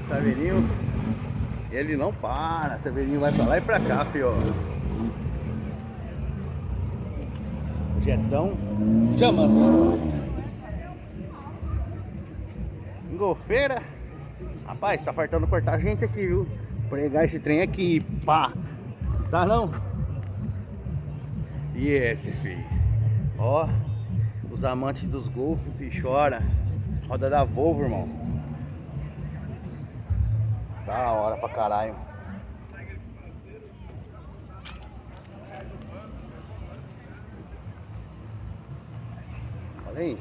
Saveirinho, ele não para. Saveirinho vai pra lá e pra cá, filho. O jetão chama. Engolfeira. Rapaz, tá faltando cortar gente aqui, viu? Pregar esse trem aqui, pá. Tá não? E esse, filho? Ó, os amantes dos Golf, filho, chora. Roda da Volvo, irmão. Da hora pra caralho. Olha aí.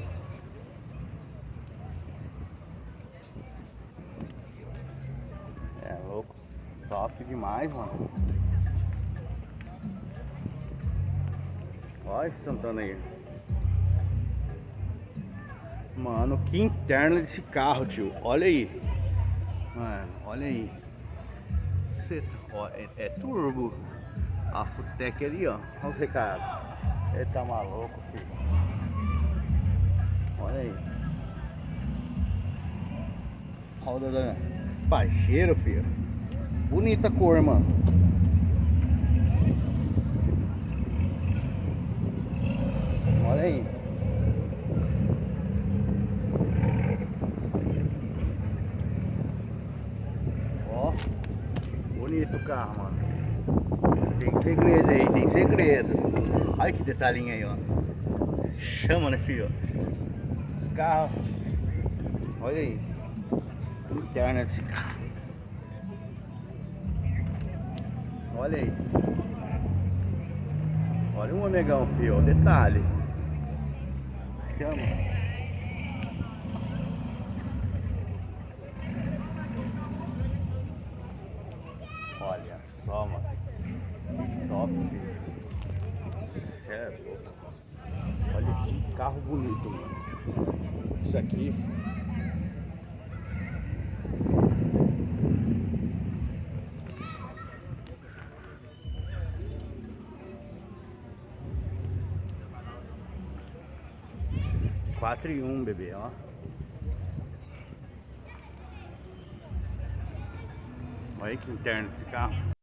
É louco. Top demais, mano. Olha esse Santana aí. Mano, que interna desse carro, tio. Olha aí. Mano, olha aí. Ó, é turbo. A Futec ali, ó. Olha você, cara. Ele tá maluco, filho. Olha aí. Roda da Pajeiro, filho. Bonita cor, mano. Olha aí. Ó. Bonito o carro, mano. Tem segredo aí, tem segredo. Olha que detalhinho aí, ó. Chama, né, filho? Esse carro. Olha aí. Interna desse carro. Olha aí. Olha um amigão, filho. Detalhe. Chama. Olha só, mano. Que top, filho. É louco. Olha que carro bonito, mano. Isso aqui. Quatro e um, bebê, ó. Olha aí que interno desse carro.